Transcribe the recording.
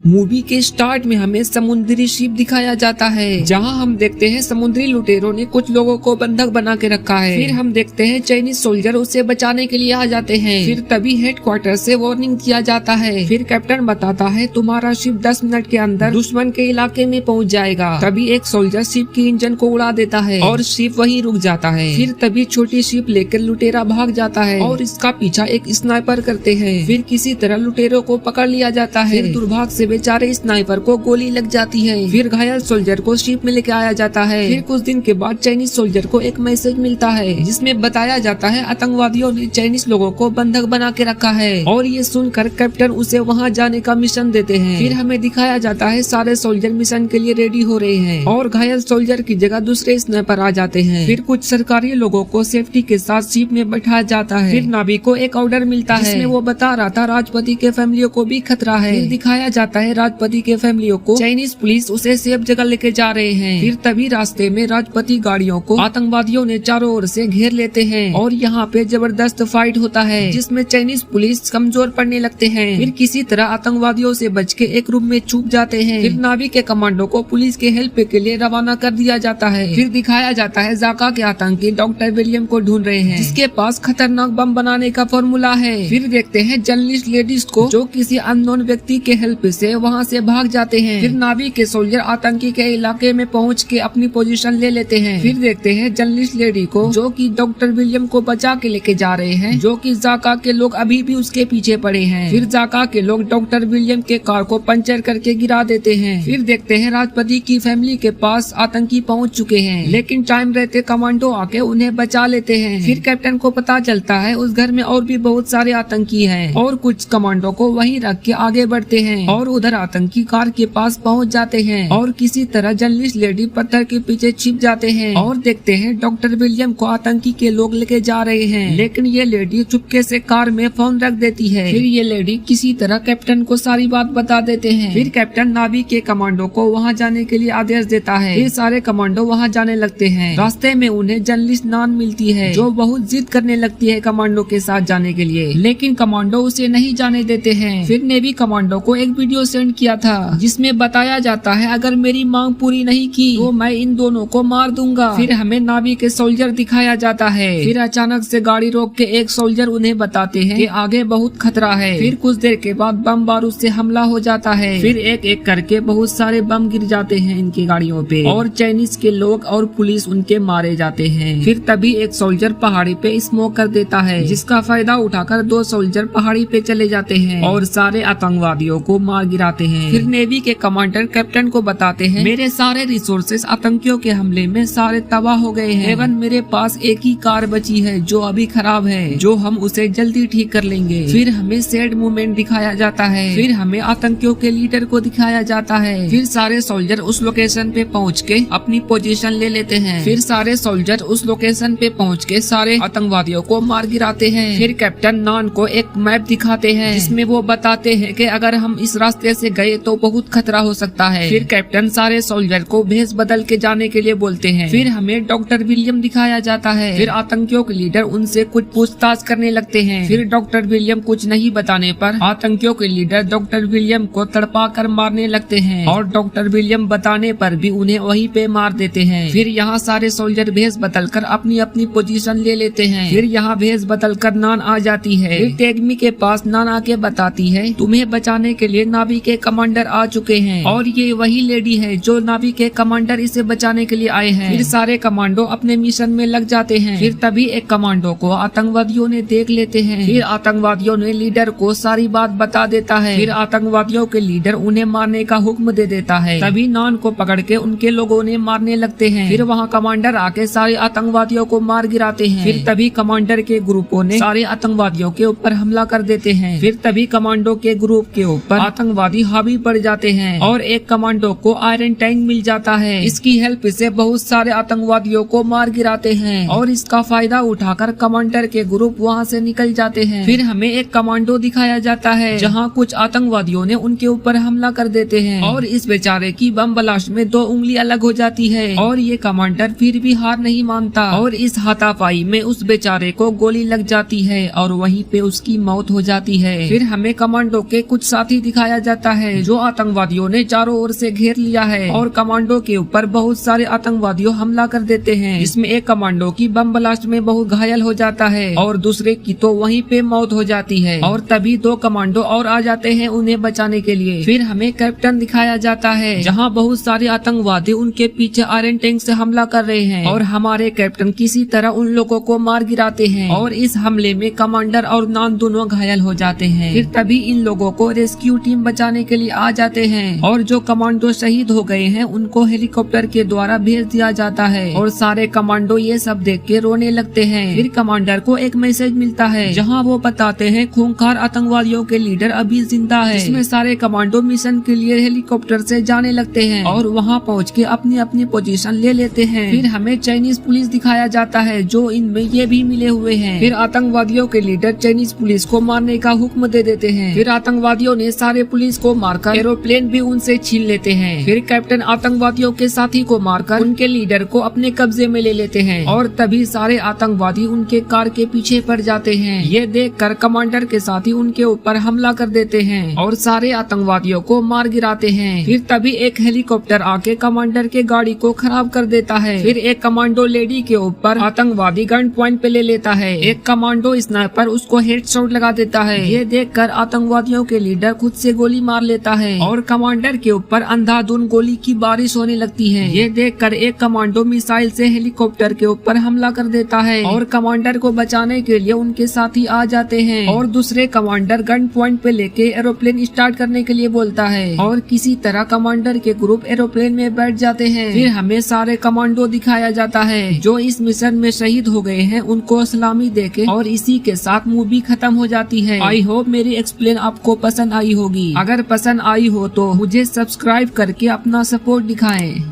Movie के start में हमें समुद्री शिप दिखाया जाता है, जहां हम देखते हैं समुद्री लुटेरों ने कुछ लोगों को बंधक बना के रखा है। फिर हम देखते हैं चाइनीज सोल्जर उसे बचाने के लिए आ जाते हैं। फिर तभी हेडक्वार्टर से वार्निंग दिया जाता है। फिर कैप्टन बताता है तुम्हारा शिप 10 मिनट के अंदर दुश्मन के इलाके में पहुंच जाएगा। तभी एक सोल्जर शिप की इंजन को उड़ा देता है और शिप वहीं रुक जाता है। फिर तभी छोटी शिप लेकर लुटेरा भाग जाता है और इसका पीछा एक स्नाइपर करते हैं। फिर किसी तरह लुटेरों को पकड़ लिया जाता है। फिर दुर्भाग्य से बेचारे स्नाइपर को गोली लग जाती है। फिर घायल सोल्जर को शिप में लेके आया जाता है। फिर कुछ दिन के बाद चाइनीज सोल्जर को एक मैसेज मिलता है जिसमें बताया जाता है आतंकवादियों ने चाइनीज लोगों को बंधक बना के रखा है। और ये सुनकर कैप्टन उसे वहाँ जाने का मिशन देते हैं। फिर हमें दिखाया जाता है सारे सोल्जर मिशन के लिए रेडी हो रहे हैं और घायल सोल्जर की जगह दूसरे स्नाइपर आ जाते हैं। फिर कुछ सरकारी लोगों को सेफ्टी के साथ शिप में बैठाया जाता है। फिर नाविक को एक ऑर्डर मिलता है जिसमें वो बता रहा था राजपति के फैमिलियों को भी खतरा है। फिर दिखाया जाता है राजपति के फैमिलियों को चाइनीज पुलिस उसे सेफ जगह लेके जा रहे हैं। फिर तभी रास्ते में राजपति गाड़ियों को आतंकवादियों ने चारों ओर से घेर लेते हैं और यहाँ पे जबरदस्त फाइट होता है जिसमें चाइनीज पुलिस कमजोर पड़ने लगते हैं। फिर किसी तरह आतंकवादियों से बच के एक रूम में छुप जाते हैं। फिर नाविक के कमांडो को पुलिस के हेल्प के लिए रवाना कर दिया जाता है। फिर दिखाया जाता है जाका के आतंकी डॉक्टर विलियम को ढूंढ रहे हैं जिसके पास खतरनाक बम बनाने का फॉर्मूला है। फिर देखते हैं जर्नलिस्ट लेडीज को जो किसी अननोन व्यक्ति के हेल्प से वहाँ से भाग जाते हैं। फिर नाविक के सोल्जर आतंकी के इलाके में पहुँच के अपनी पोजीशन ले लेते हैं। फिर देखते हैं जर्नलिस्ट लेडी को जो कि डॉक्टर विलियम को बचा के लेके जा रहे हैं, जो कि जाका के लोग अभी भी उसके पीछे पड़े हैं। फिर जाका के लोग डॉक्टर विलियम के कार को पंचर करके गिरा देते हैं। फिर देखते हैं राजपति की फैमिली के पास आतंकी पहुंच चुके हैं, लेकिन टाइम रहते कमांडो आके उन्हें बचा लेते हैं। फिर कैप्टन को पता चलता है उस घर में और भी बहुत सारे आतंकी हैं और कुछ कमांडो को वहीं रख के आगे बढ़ते हैं और उधर आतंकी कार के पास पहुंच जाते हैं और किसी तरह जर्नलिस्ट लेडी पत्थर के पीछे छिप जाते हैं और देखते हैं डॉक्टर विलियम को आतंकी के लोग लेके जा रहे हैं, लेकिन ये लेडी चुपके से कार में फोन रख देती है। फिर ये लेडी किसी तरह कैप्टन को सारी बात बता देते हैं। फिर कैप्टन नाविक के कमांडो को वहाँ जाने के लिए आदेश देता है। फिर सारे कमांडो वहाँ जाने लगते हैं। रास्ते में उन्हें जर्नलिस्ट नान मिलती है जो बहुत जिद करने लगती है कमांडो के साथ जाने के लिए, लेकिन कमांडो उसे नहीं जाने देते हैं। फिर नेवी कमांडो को एक वीडियो सेंड किया था जिसमें बताया जाता है अगर मेरी मांग पूरी नहीं की तो मैं इन दोनों को मार दूंगा। फिर हमें नाविक के सोल्जर दिखाया जाता है। फिर अचानक से गाड़ी रोक के एक सोल्जर उन्हें बताते हैं कि आगे बहुत खतरा है। फिर कुछ देर के बाद बम बारूद से हमला हो जाता है। फिर एक एक करके बहुत सारे बम गिर जाते हैं इनकी गाड़ियों पे और चाइनीज के लोग और पुलिस उनके मारे जाते हैं। फिर तभी एक सोल्जर पहाड़ी पे स्मोक कर देता है जिसका फायदा उठाकर 2 सोल्जर पहाड़ी पे चले जाते हैं और सारे आतंकवादियों को मार गिराते हैं। फिर नेवी के कमांडर कैप्टन को बताते हैं मेरे सारे रिसोर्सेस आतंकियों के हमले में सारे तबाह हो गए हैं। एवं मेरे पास एक ही कार बची है जो अभी खराब है, जो हम उसे जल्दी ठीक कर लेंगे। फिर हमें सैड मूवमेंट दिखाया जाता है। फिर हमें आतंकियों के लीडर को दिखाया जाता है। फिर सारे सोल्जर उस लोकेशन पे पहुँच के अपनी पोजीशन ले लेते हैं। फिर सारे सोल्जर उस लोकेशन पे पहुँच के सारे आतंकवादियों को मार गिराते हैं। फिर कैप्टन नान को एक मैप दिखाते हैं जिसमें वो बताते हैं कि अगर हम इस रास्ते से गए तो बहुत खतरा हो सकता है। फिर कैप्टन सारे सोल्जर को भेष बदल के जाने के लिए बोलते हैं। फिर हमें डॉक्टर विलियम दिखाया जाता है। फिर आतंकियों के लीडर उनसे कुछ पूछताछ करने लगते हैं। फिर डॉक्टर विलियम कुछ नहीं बताने पर आतंकियों के लीडर डॉक्टर विलियम को तड़पा कर मारने लगते हैं और डॉक्टर विलियम बताने पर भी उन्हें वहीं पे मार देते हैं। फिर यहाँ सारे सोल्जर भेष बदल कर अपनी अपनी पोजीशन ले लेते हैं। फिर यहाँ भेष बदल कर नान आ जाती है। फिर टेगमी के पास नान आके बताती है तुम्हें बचाने के लिए नावी के कमांडर आ चुके हैं और ये वही लेडी है जो नावी के कमांडर इसे बचाने के लिए आए हैं। फिर सारे कमांडो अपने मिशन में लग जाते हैं। फिर तभी एक कमांडो को आतंकवादियों ने देख लेते हैं। फिर आतंकवादियों ने लीडर को सारी बात बता देता है। फिर आतंकवादियों के लीडर उन्हें मारने का हुक्म दे देता है। तभी नान को पकड़ के उनके लोगों ने मारने लगते हैं। फिर वहाँ कमांडर आके सारे आतंकवादियों को मार गिराते हैं। फिर तभी कमांडर के ग्रुपों ने सारे आतंकवादियों के ऊपर हमला कर देते हैं। फिर तभी कमांडो के ग्रुप के ऊपर आतंकवादी हावी पड़ जाते हैं और एक कमांडो को आयरन टैंक मिल जाता है। इसकी हेल्प से बहुत सारे आतंकवादियों को मार गिराते हैं और इसका फायदा उठाकर कमांडर के ग्रुप वहाँ से निकल जाते हैं। फिर हमें एक कमांडो दिखाया जाता है जहाँ कुछ आतंकवादियों ने उनके ऊपर हमला कर देते हैं और इस बेचारे की बम ब्लास्ट में 2 उंगली अलग हो जाती है और ये कमांडर फिर भी हार नहीं मानता और इस हाथापाई में उस बेचारे को गोली लग जाती है और वहीं पे उसकी मौत हो जाती है। फिर हमें कमांडो के कुछ साथी दिखाया जाता जाता है जो आतंकवादियों ने चारों ओर से घेर लिया है और कमांडो के ऊपर बहुत सारे आतंकवादियों हमला कर देते हैं। इसमें एक कमांडो की बम ब्लास्ट में बहुत घायल हो जाता है और दूसरे की तो वहीं पे मौत हो जाती है और तभी 2 कमांडो और आ जाते हैं उन्हें बचाने के लिए। फिर हमें कैप्टन दिखाया जाता है जहाँ बहुत सारे आतंकवादी उनके पीछे आयरन टैंक से हमला कर रहे हैं और हमारे कैप्टन किसी तरह उन लोगों को मार गिराते हैं और इस हमले में कमांडर और नान दोनों घायल हो जाते हैं। फिर तभी इन लोगों को रेस्क्यू टीम बचाने के लिए आ जाते हैं और जो कमांडो शहीद हो गए हैं उनको हेलीकॉप्टर के द्वारा भेज दिया जाता है और सारे कमांडो ये सब देख के रोने लगते हैं। फिर कमांडर को एक मैसेज मिलता है जहाँ वो बताते हैं खूंखार आतंकवादियों के लीडर अभी जिंदा है। इसमें सारे कमांडो मिशन के लिए हेलीकॉप्टर से जाने लगते हैं और वहाँ पहुँच के अपनी अपनी पोजीशन ले लेते हैं। फिर हमें चाइनीज पुलिस दिखाया जाता है जो इनमें ये भी मिले हुए हैं। फिर आतंकवादियों के लीडर चाइनीज पुलिस को मारने का हुक्म दे देते हैं। फिर आतंकवादियों ने सारे पुलिस को मारकर एरोप्लेन भी उनसे छीन लेते हैं। फिर कैप्टन आतंकवादियों के साथी को मारकर उनके लीडर को अपने कब्जे में ले लेते हैं और तभी सारे आतंकवादी उनके कार के पीछे पड़ जाते हैं। ये देखकर कमांडर के साथी उनके ऊपर हमला कर देते हैं और सारे आतंकवादियों को मार गिराते हैं। फिर तभी एक हेलीकॉप्टर आके कमांडर के गाड़ी को खराब कर देता है। फिर एक कमांडो लेडी के ऊपर आतंकवादी गन पॉइंट पे ले लेता है। एक कमांडो स्नाइपर उसको हेडशॉट लगा देता है। ये देखकर आतंकवादियों के लीडर खुद से गोली मार लेता है और कमांडर के ऊपर अंधाधुंध गोली की बारिश होने लगती है। ये देखकर एक कमांडो मिसाइल से हेलीकॉप्टर के ऊपर हमला कर देता है और कमांडर को बचाने के लिए उनके साथी आ जाते हैं और दूसरे कमांडर गन पॉइंट पे लेके एरोप्लेन स्टार्ट करने के लिए बोलता है और किसी तरह कमांडर के ग्रुप एरोप्लेन में बैठ जाते हैं। फिर हमें सारे कमांडो दिखाया जाता है जो इस मिशन में शहीद हो गए हैं उनको सलामी देके और इसी के साथ मूवी खत्म हो जाती है। आई होप मेरी एक्सप्लेन आपको पसंद आई होगी। अगर पसंद आई हो तो मुझे सब्सक्राइब करके अपना सपोर्ट दिखाएं।